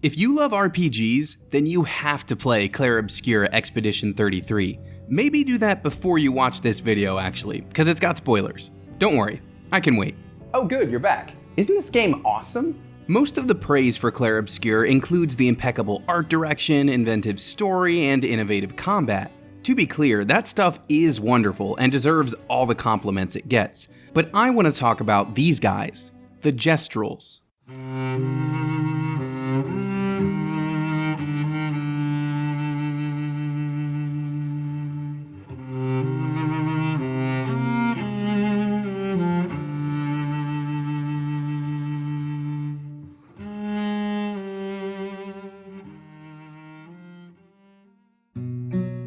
If you love RPGs, then you have to play Clair Obscur Expedition 33. Maybe do that before you watch this video actually, because it's got spoilers. Don't worry, I can wait. Oh good, you're back. Isn't this game awesome? Most of the praise for Clair Obscur includes the impeccable art direction, inventive story, and innovative combat. To be clear, that stuff is wonderful and deserves all the compliments it gets. But I want to talk about these guys, the Gestrals.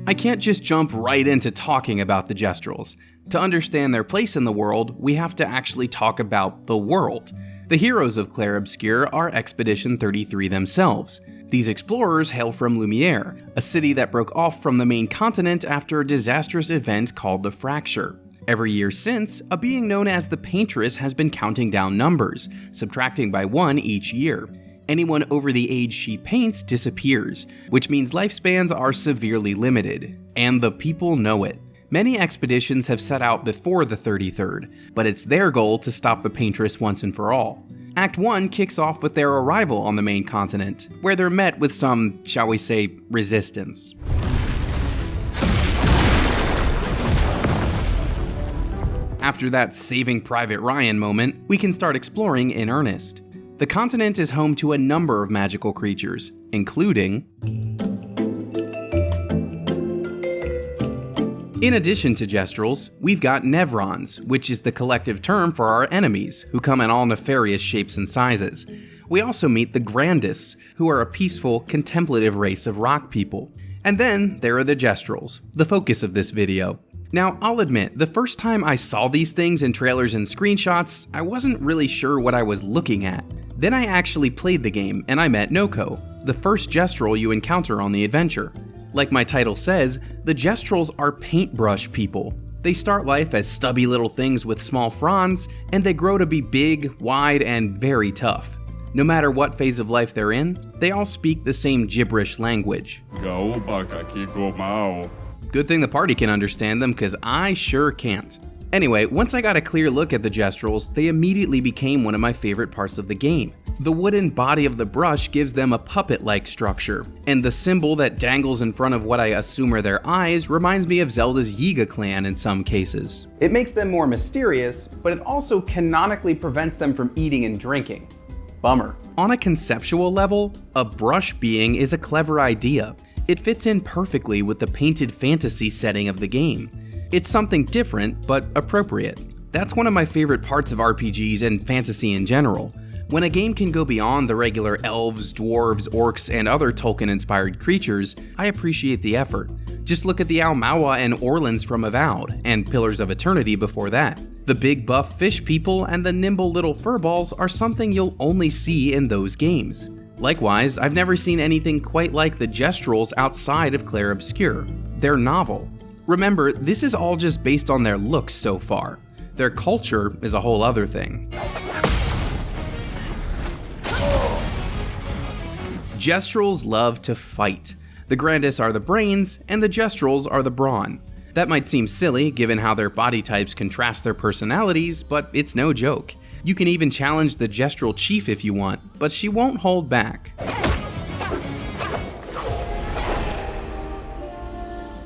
I can't just jump right into talking about the Gestrals. To understand their place in the world, we have to actually talk about the world. The heroes of Clair Obscur are Expedition 33 themselves. These explorers hail from Lumiere, a city that broke off from the main continent after a disastrous event called the Fracture. Every year since, a being known as the Paintress has been counting down numbers, subtracting by 1 each year. Anyone over the age she paints disappears, which means lifespans are severely limited, and the people know it. Many expeditions have set out before the 33rd, but it's their goal to stop the Paintress once and for all. Act 1 kicks off with their arrival on the main continent, where they're met with some, shall we say, resistance. After that Saving Private Ryan moment, we can start exploring in earnest. The continent is home to a number of magical creatures, including... In addition to Gestrals, we've got Nevrons, which is the collective term for our enemies, who come in all nefarious shapes and sizes. We also meet the Grandists, who are a peaceful, contemplative race of rock people. And then there are the Gestrals, the focus of this video. Now, I'll admit, the first time I saw these things in trailers and screenshots, I wasn't really sure what I was looking at. Then I actually played the game, and I met Monoco, the first Gestral you encounter on the adventure. Like my title says, the Gestrals are paintbrush people. They start life as stubby little things with small fronds, and they grow to be big, wide, and very tough. No matter what phase of life they're in, they all speak the same gibberish language. Good thing the party can understand them, cause I sure can't. Anyway, once I got a clear look at the Gestrals, they immediately became one of my favorite parts of the game. The wooden body of the brush gives them a puppet-like structure, and the symbol that dangles in front of what I assume are their eyes reminds me of Zelda's Yiga clan in some cases. It makes them more mysterious, but it also canonically prevents them from eating and drinking. Bummer. On a conceptual level, a brush being is a clever idea. It fits in perfectly with the painted fantasy setting of the game. It's something different, but appropriate. That's one of my favorite parts of RPGs and fantasy in general. When a game can go beyond the regular elves, dwarves, orcs, and other Tolkien-inspired creatures, I appreciate the effort. Just look at the Almawa and Orlans from Avowed, and Pillars of Eternity before that. The big buff fish people and the nimble little furballs are something you'll only see in those games. Likewise, I've never seen anything quite like the Gestrals outside of Clair Obscur. They're novel. Remember, this is all just based on their looks so far. Their culture is a whole other thing. Gestrals love to fight. The Grandists are the brains, and the Gestrals are the brawn. That might seem silly given how their body types contrast their personalities, but it's no joke. You can even challenge the Gestral chief if you want, but she won't hold back.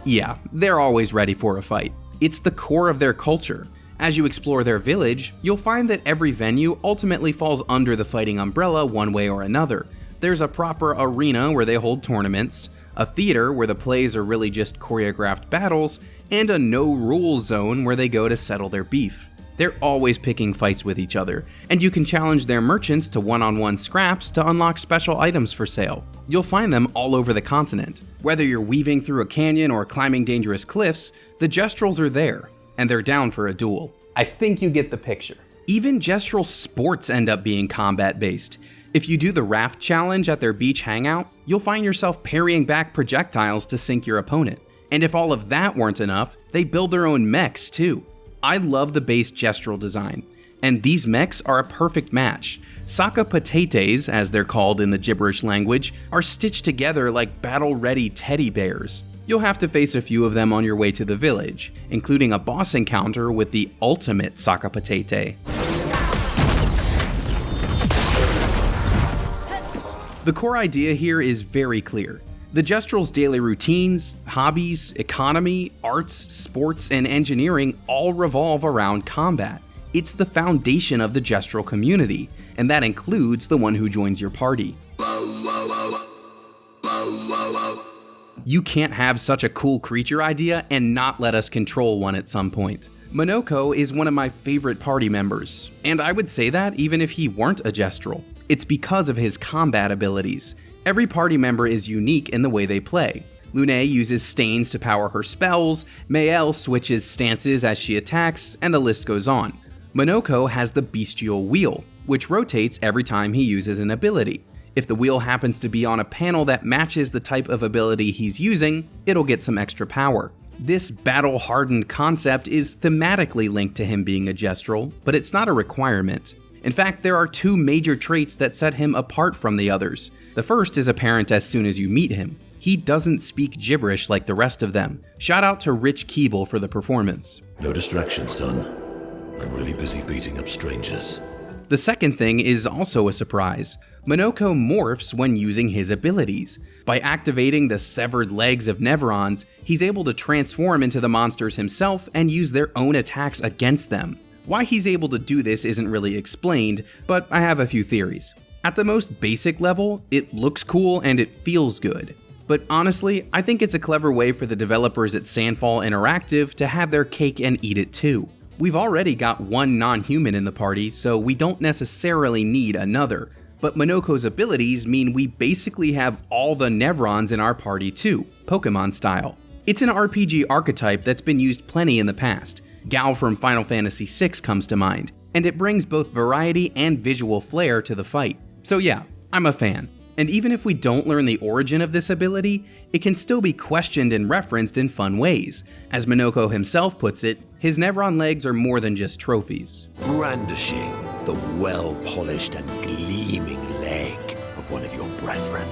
Yeah, they're always ready for a fight. It's the core of their culture. As you explore their village, you'll find that every venue ultimately falls under the fighting umbrella one way or another. There's a proper arena where they hold tournaments, a theater where the plays are really just choreographed battles, and a no-rules zone where they go to settle their beef. They're always picking fights with each other, and you can challenge their merchants to one-on-one scraps to unlock special items for sale. You'll find them all over the continent. Whether you're weaving through a canyon or climbing dangerous cliffs, the Gestrals are there, and they're down for a duel. I think you get the picture. Even Gestral sports end up being combat-based. If you do the raft challenge at their beach hangout, you'll find yourself parrying back projectiles to sink your opponent. And if all of that weren't enough, they build their own mechs too. I love the base Gestral design, and these mechs are a perfect match. Sakapatates, as they're called in the gibberish language, are stitched together like battle-ready teddy bears. You'll have to face a few of them on your way to the village, including a boss encounter with the ultimate Sakapatate. The core idea here is very clear. The Gestrals' daily routines, hobbies, economy, arts, sports, and engineering all revolve around combat. It's the foundation of the Gestral community, and that includes the one who joins your party. You can't have such a cool creature idea and not let us control one at some point. Monoco is one of my favorite party members, and I would say that even if he weren't a Gestral. It's because of his combat abilities. Every party member is unique in the way they play. Lune uses stains to power her spells, Mael switches stances as she attacks, and the list goes on. Monoco has the bestial wheel, which rotates every time he uses an ability. If the wheel happens to be on a panel that matches the type of ability he's using, it'll get some extra power. This battle-hardened concept is thematically linked to him being a Gestral, but it's not a requirement. In fact, there are two major traits that set him apart from the others. The first is apparent as soon as you meet him. He doesn't speak gibberish like the rest of them. Shout out to Rich Keeble for the performance. No distraction, son. I'm really busy beating up strangers. The second thing is also a surprise. Monoco morphs when using his abilities. By activating the severed legs of Neverons, he's able to transform into the monsters himself and use their own attacks against them. Why he's able to do this isn't really explained, but I have a few theories. At the most basic level, it looks cool and it feels good. But honestly, I think it's a clever way for the developers at Sandfall Interactive to have their cake and eat it too. We've already got one non-human in the party, so we don't necessarily need another. But Monoco's abilities mean we basically have all the Nevrons in our party too, Pokemon style. It's an RPG archetype that's been used plenty in the past. Gal from Final Fantasy VI comes to mind, and it brings both variety and visual flair to the fight. So yeah, I'm a fan. And even if we don't learn the origin of this ability, it can still be questioned and referenced in fun ways. As Monoco himself puts it, his Nevron legs are more than just trophies. Brandishing the well-polished and gleaming leg of one of your brethren.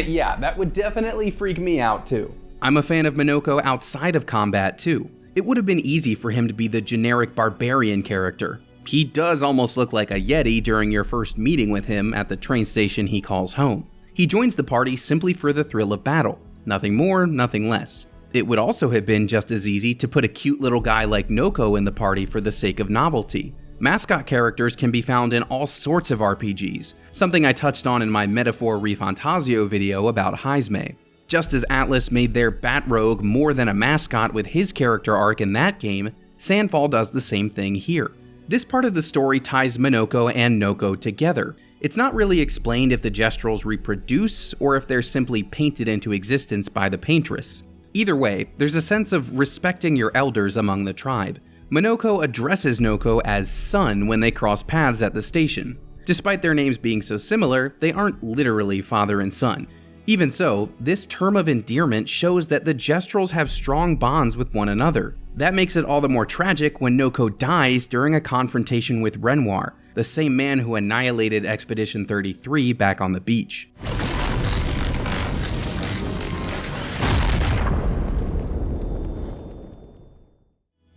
Yeah, that would definitely freak me out too. I'm a fan of Monoco outside of combat too. It would have been easy for him to be the generic barbarian character. He does almost look like a Yeti during your first meeting with him at the train station he calls home. He joins the party simply for the thrill of battle. Nothing more, nothing less. It would also have been just as easy to put a cute little guy like Noco in the party for the sake of novelty. Mascot characters can be found in all sorts of RPGs, something I touched on in my Metaphor Refantasio video about Heisme. Just as Atlas made their Bat Rogue more than a mascot with his character arc in that game, Sandfall does the same thing here. This part of the story ties Monoco and Noco together. It's not really explained if the Gestrals reproduce or if they're simply painted into existence by the paintress. Either way, there's a sense of respecting your elders among the tribe. Monoco addresses Noco as son when they cross paths at the station. Despite their names being so similar, they aren't literally father and son. Even so, this term of endearment shows that the Gestrals have strong bonds with one another. That makes it all the more tragic when Noco dies during a confrontation with Renoir, the same man who annihilated Expedition 33 back on the beach.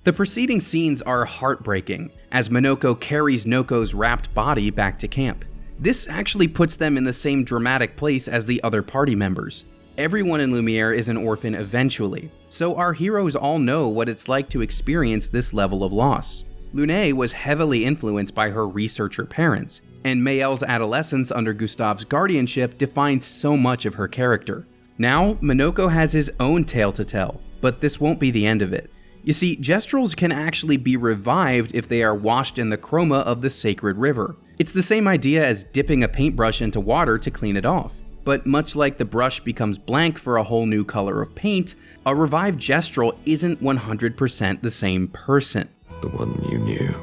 The preceding scenes are heartbreaking, as Monoco carries Noco's wrapped body back to camp. This actually puts them in the same dramatic place as the other party members. Everyone in Lumiere is an orphan eventually, so our heroes all know what it's like to experience this level of loss. Lune was heavily influenced by her researcher parents, and Mael's adolescence under Gustave's guardianship defines so much of her character. Now, Monoco has his own tale to tell, but this won't be the end of it. You see, Gestrals can actually be revived if they are washed in the chroma of the sacred river. It's the same idea as dipping a paintbrush into water to clean it off. But much like the brush becomes blank for a whole new color of paint, a revived Gestral isn't 100% the same person. The one you knew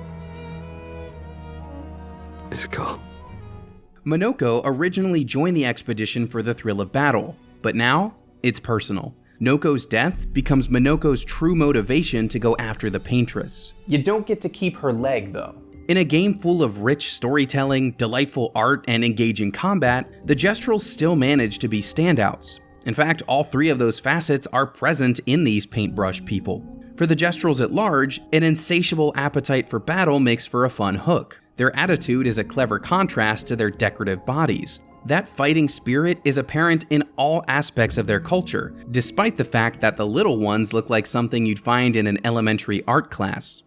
is gone. Monoco originally joined the expedition for the thrill of battle, but now it's personal. Noco's death becomes Monoco's true motivation to go after the paintress. You don't get to keep her leg though. In a game full of rich storytelling, delightful art, and engaging combat, the Gestrals still manage to be standouts. In fact, all three of those facets are present in these Paintbrush people. For the Gestrals at large, an insatiable appetite for battle makes for a fun hook. Their attitude is a clever contrast to their decorative bodies. That fighting spirit is apparent in all aspects of their culture, despite the fact that the little ones look like something you'd find in an elementary art class.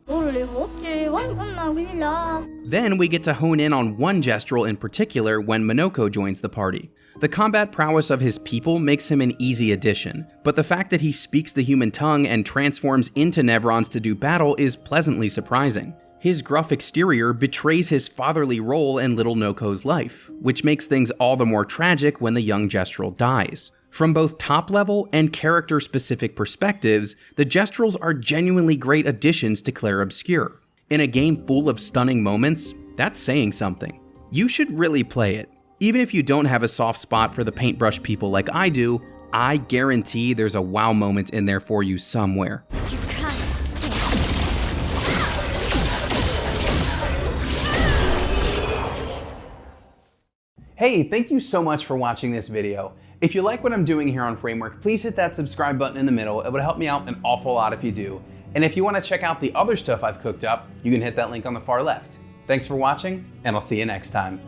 Then we get to hone in on one Gestral in particular when Monoco joins the party. The combat prowess of his people makes him an easy addition, but the fact that he speaks the human tongue and transforms into Nevrons to do battle is pleasantly surprising. His gruff exterior betrays his fatherly role in little Noco's life, which makes things all the more tragic when the young Gestral dies. From both top-level and character-specific perspectives, the Gestrals are genuinely great additions to Clair Obscur. In a game full of stunning moments, that's saying something. You should really play it. Even if you don't have a soft spot for the Paintbrush people like I do, I guarantee there's a wow moment in there for you somewhere. Hey, thank you so much for watching this video. If you like what I'm doing here on Framework, please hit that subscribe button in the middle. It would help me out an awful lot if you do. And if you want to check out the other stuff I've cooked up, you can hit that link on the far left. Thanks for watching, and I'll see you next time.